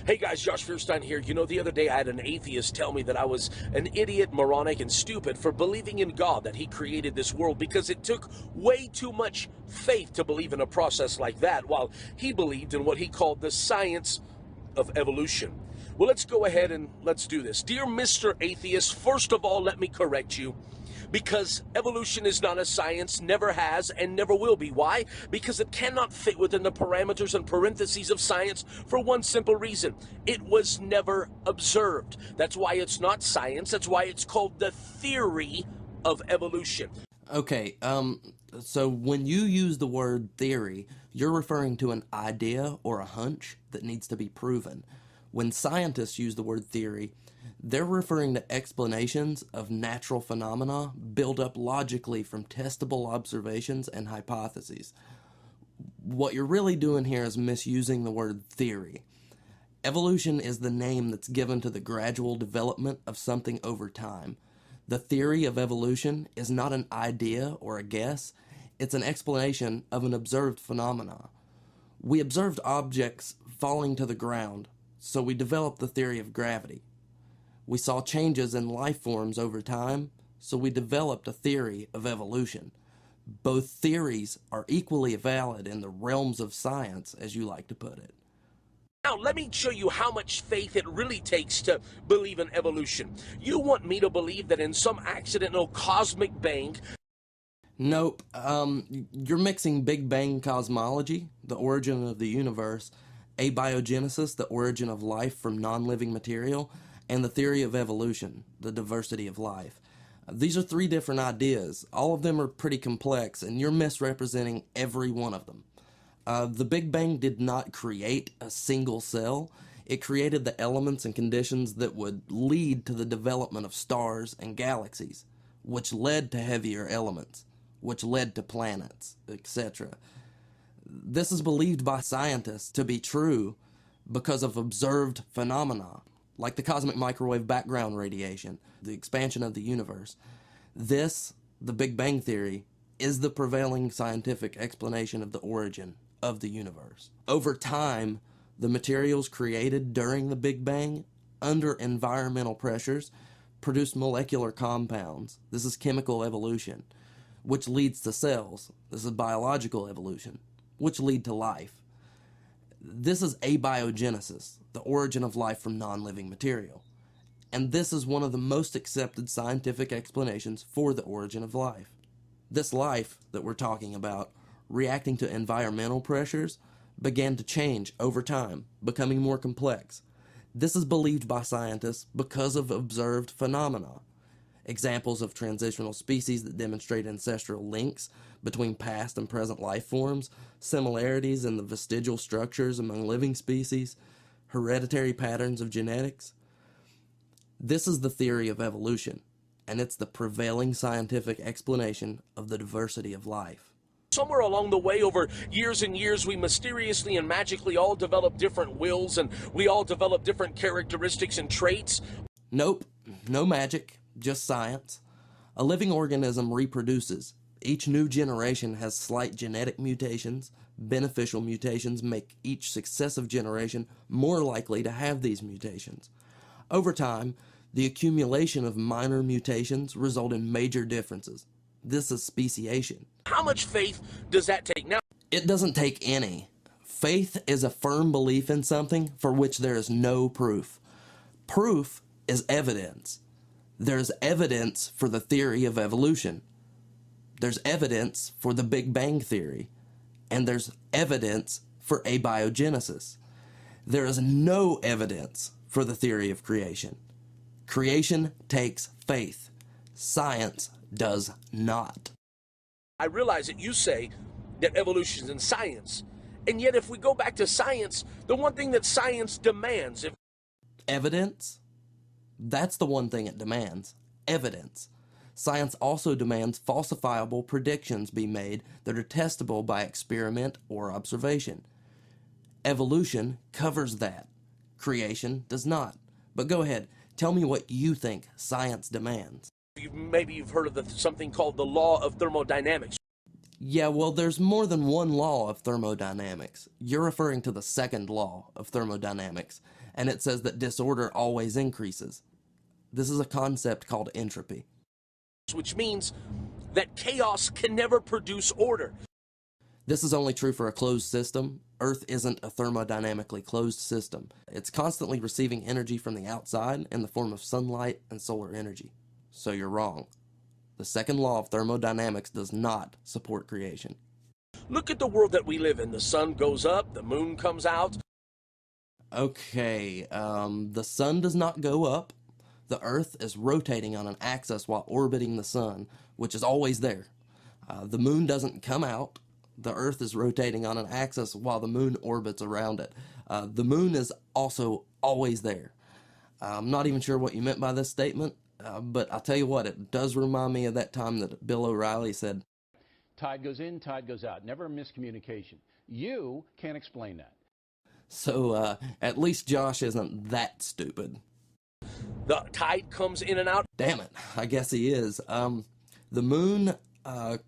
Hey guys, Josh Feuerstein here. You know, the other day I had an atheist tell me that I was an idiot, moronic, and stupid for believing in God, that he created this world, because it took way too much faith to believe in a process like that, while he believed in what he called the science of evolution. Well, let's go ahead and let's do this. Dear Mr. Atheist, first of all, let me correct you. Because evolution is not a science, never has, and never will be. Why? Because it cannot fit within the parameters and parentheses of science for one simple reason. It was never observed. That's why it's not science. That's why it's called the theory of evolution. Okay, so when you use the word theory, you're referring to an idea or a hunch that needs to be proven. When scientists use the word theory, they're referring to explanations of natural phenomena built up logically from testable observations and hypotheses. What you're really doing here is misusing the word theory. Evolution is the name that's given to the gradual development of something over time. The theory of evolution is not an idea or a guess, it's an explanation of an observed phenomena. We observed objects falling to the ground, so we developed the theory of gravity. We saw changes in life forms over time, so we developed a theory of evolution. Both theories are equally valid in the realms of science, as you like to put it. Now, let me show you how much faith it really takes to believe in evolution. You want me to believe that in some accidental cosmic bang... Nope. You're mixing Big Bang cosmology, the origin of the universe, abiogenesis, the origin of life from non-living material, and the theory of evolution, the diversity of life. These are three different ideas. All of them are pretty complex, and you're misrepresenting every one of them. The Big Bang did not create a single cell. It created the elements and conditions that would lead to the development of stars and galaxies, which led to heavier elements, which led to planets, etc. This is believed by scientists to be true because of observed phenomena, like the cosmic microwave background radiation, the expansion of the universe. This, the Big Bang Theory, is the prevailing scientific explanation of the origin of the universe. Over time, the materials created during the Big Bang, under environmental pressures, produce molecular compounds. This is chemical evolution, which leads to cells. This is biological evolution, which lead to life. This is abiogenesis, the origin of life from non-living material. And this is one of the most accepted scientific explanations for the origin of life. This life that we're talking about, reacting to environmental pressures, began to change over time, becoming more complex. This is believed by scientists because of observed phenomena. Examples of transitional species that demonstrate ancestral links between past and present life forms, similarities in the vestigial structures among living species, hereditary patterns of genetics. This is the theory of evolution, and it's the prevailing scientific explanation of the diversity of life. Somewhere along the way, over years and years, we mysteriously and magically all develop different wills, and we all develop different characteristics and traits. Nope, no magic, just science. A living organism reproduces. Each new generation has slight genetic mutations. Beneficial mutations make each successive generation more likely to have these mutations. Over time, the accumulation of minor mutations result in major differences. This is speciation. How much faith does that take? Now, it doesn't take any. Faith is a firm belief in something for which there is no proof. Proof is evidence. There's evidence for the theory of evolution. There's evidence for the Big Bang Theory. And there's evidence for abiogenesis. There is no evidence for the theory of creation. Creation takes faith. Science does not. I realize that you say that evolution is in science. And yet if we go back to science, the one thing that science demands... Evidence? That's the one thing it demands. Evidence. Science also demands falsifiable predictions be made that are testable by experiment or observation. Evolution covers that. Creation does not. But go ahead, tell me what you think science demands. Maybe you've heard of something called the law of thermodynamics. Yeah, well, there's more than one law of thermodynamics. You're referring to the second law of thermodynamics, and it says that disorder always increases. This is a concept called entropy. Which means that chaos can never produce order. This is only true for a closed system. Earth isn't a thermodynamically closed system. It's constantly receiving energy from the outside in the form of sunlight and solar energy. So you're wrong. The second law of thermodynamics does not support creation. Look at the world that we live in. The sun goes up, the moon comes out. Okay, the sun does not go up. The Earth is rotating on an axis while orbiting the sun, which is always there. The moon doesn't come out. The Earth is rotating on an axis while the moon orbits around it. The moon is also always there. I'm not even sure what you meant by this statement, but I'll tell you what, it does remind me of that time that Bill O'Reilly said, "Tide goes in, tide goes out. Never a miscommunication. You can't explain that." So at least Josh isn't that stupid. The tide comes in and out. Damn it, I guess he is. The moon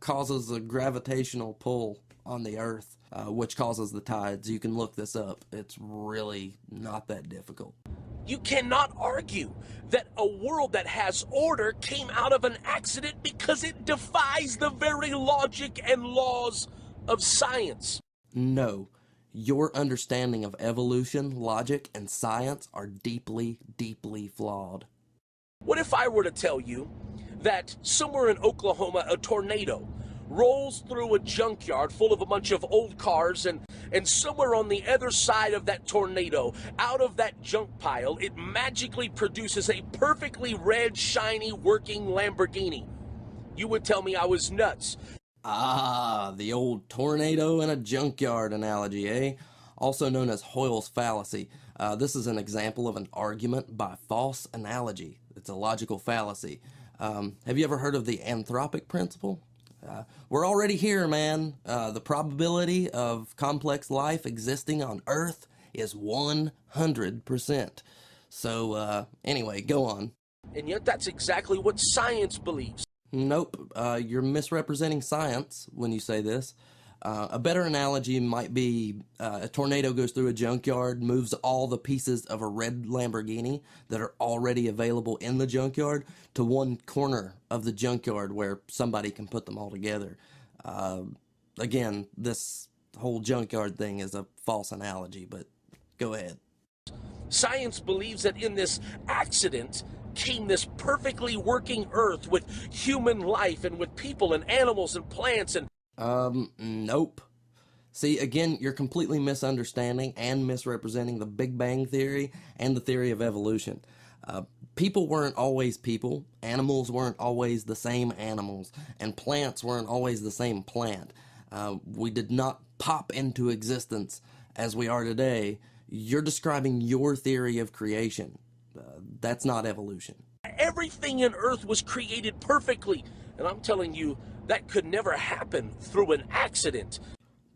causes a gravitational pull on the Earth, which causes the tides. You can look this up. It's really not that difficult. You cannot argue that a world that has order came out of an accident because it defies the very logic and laws of science. No. Your understanding of evolution, logic, and science are deeply, deeply flawed. What if I were to tell you that somewhere in Oklahoma a tornado rolls through a junkyard full of a bunch of old cars, and somewhere on the other side of that tornado, out of that junk pile, it magically produces a perfectly red, shiny, working Lamborghini? You would tell me I was nuts. Ah, the old tornado in a junkyard analogy, eh? Also known as Hoyle's fallacy. This is an example of an argument by false analogy. It's a logical fallacy. Have you ever heard of the anthropic principle? We're already here, man. The probability of complex life existing on Earth is 100%. So, anyway, go on. And yet that's exactly what science believes. Nope, you're misrepresenting science when you say this. A better analogy might be a tornado goes through a junkyard, moves all the pieces of a red Lamborghini that are already available in the junkyard to one corner of the junkyard where somebody can put them all together. Again, this whole junkyard thing is a false analogy, but go ahead. Science believes that in this accident came this perfectly working Earth with human life and with people and animals and plants and... Nope. See, again, you're completely misunderstanding and misrepresenting the Big Bang Theory and the theory of evolution. People weren't always people, animals weren't always the same animals, and plants weren't always the same plant. We did not pop into existence as we are today. You're describing your theory of creation. That's not evolution. Everything in Earth was created perfectly, and I'm telling you, that could never happen through an accident.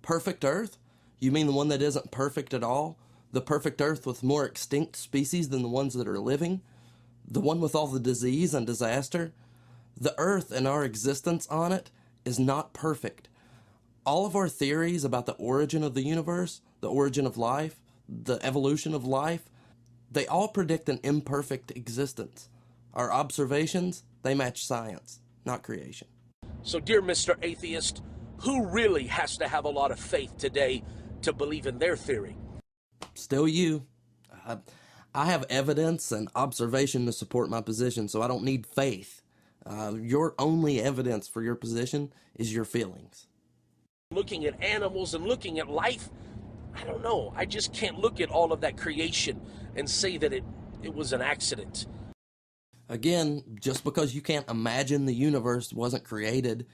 Perfect Earth? You mean the one that isn't perfect at all? The perfect Earth with more extinct species than the ones that are living? The one with all the disease and disaster? The Earth and our existence on it is not perfect. All of our theories about the origin of the universe, the origin of life, the evolution of life, they all predict an imperfect existence. Our observations, they match science, not creation. So, dear Mr. Atheist, who really has to have a lot of faith today to believe in their theory? Still you. I have evidence and observation to support my position, so I don't need faith. Your only evidence for your position is your feelings. Looking at animals and looking at life, I don't know. I just can't look at all of that creation and say that it was an accident. Again, just because you can't imagine the universe wasn't created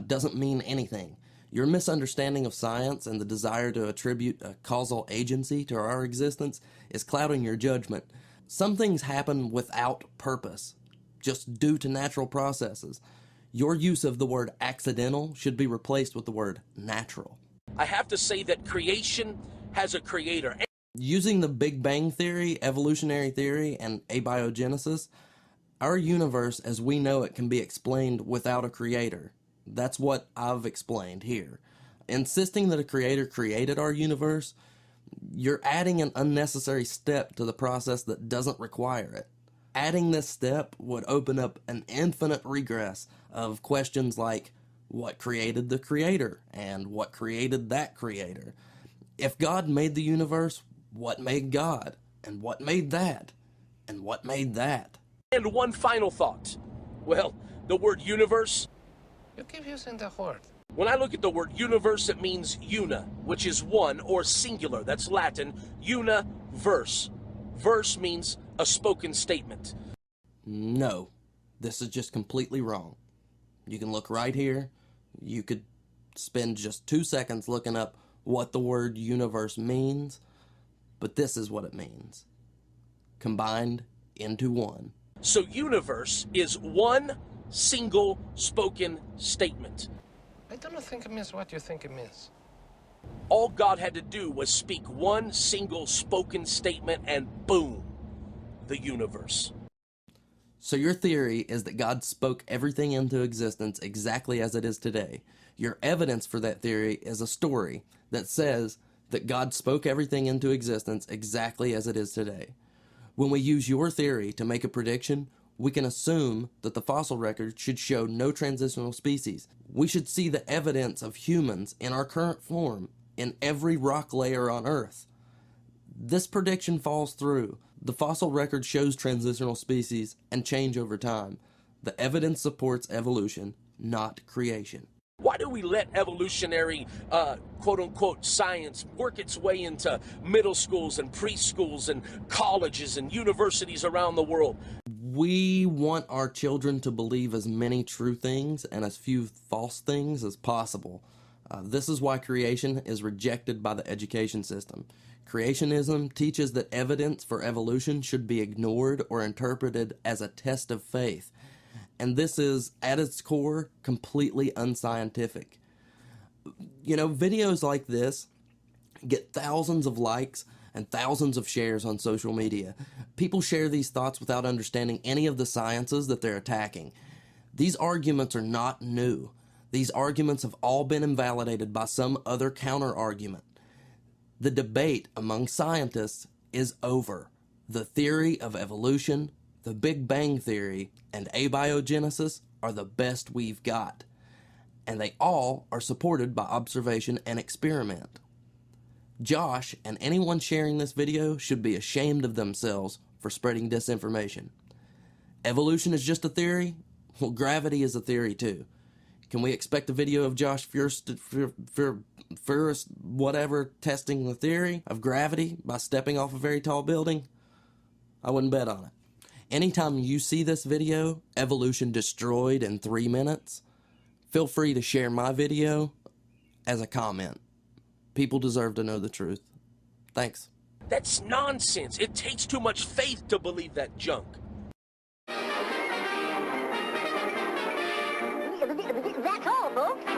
doesn't mean anything. Your misunderstanding of science and the desire to attribute a causal agency to our existence is clouding your judgment. Some things happen without purpose, just due to natural processes. Your use of the word accidental should be replaced with the word natural. I have to say that creation has a creator. Using the Big Bang Theory, evolutionary theory, and abiogenesis, our universe as we know it can be explained without a creator. That's what I've explained here. Insisting that a creator created our universe, You're adding an unnecessary step to the process that doesn't require it. Adding this step would open up an infinite regress of questions like, what created the creator? And what created that creator? If God made the universe, what made God? And what made that? And what made that? And one final thought. Well, the word universe. You keep using the word. When I look at the word universe, it means una, which is one or singular. That's Latin. Una, verse. Verse means a spoken statement. No, this is just completely wrong. You can look right here. You could spend just 2 seconds looking up what the word universe means, but this is what it means. Combined into one. So universe is one single spoken statement. I don't think it means what you think it means. All God had to do was speak one single spoken statement and boom, the universe. So your theory is that God spoke everything into existence exactly as it is today. Your evidence for that theory is a story that says that God spoke everything into existence exactly as it is today. When we use your theory to make a prediction, we can assume that the fossil record should show no transitional species. We should see the evidence of humans in our current form in every rock layer on Earth. This prediction falls through. The fossil record shows transitional species and change over time. The evidence supports evolution, not creation. Why do we let evolutionary, quote-unquote, science work its way into middle schools and preschools and colleges and universities around the world? We want our children to believe as many true things and as few false things as possible. This is why creation is rejected by the education system. Creationism teaches that evidence for evolution should be ignored or interpreted as a test of faith. And this is, at its core, completely unscientific. You know, videos like this get thousands of likes and thousands of shares on social media. People share these thoughts without understanding any of the sciences that they're attacking. These arguments are not new. These arguments have all been invalidated by some other counter-argument. The debate among scientists is over. The theory of evolution, the Big Bang Theory, and abiogenesis are the best we've got. And they all are supported by observation and experiment. Josh and anyone sharing this video should be ashamed of themselves for spreading disinformation. Evolution is just a theory? Well, gravity is a theory too. Can we expect a video of Josh Feuerstein, whatever, testing the theory of gravity by stepping off a very tall building? I wouldn't bet on it. Anytime you see this video, evolution destroyed in 3 minutes, feel free to share my video as a comment. People deserve to know the truth. Thanks. That's nonsense. It takes too much faith to believe that junk. That's all, folks.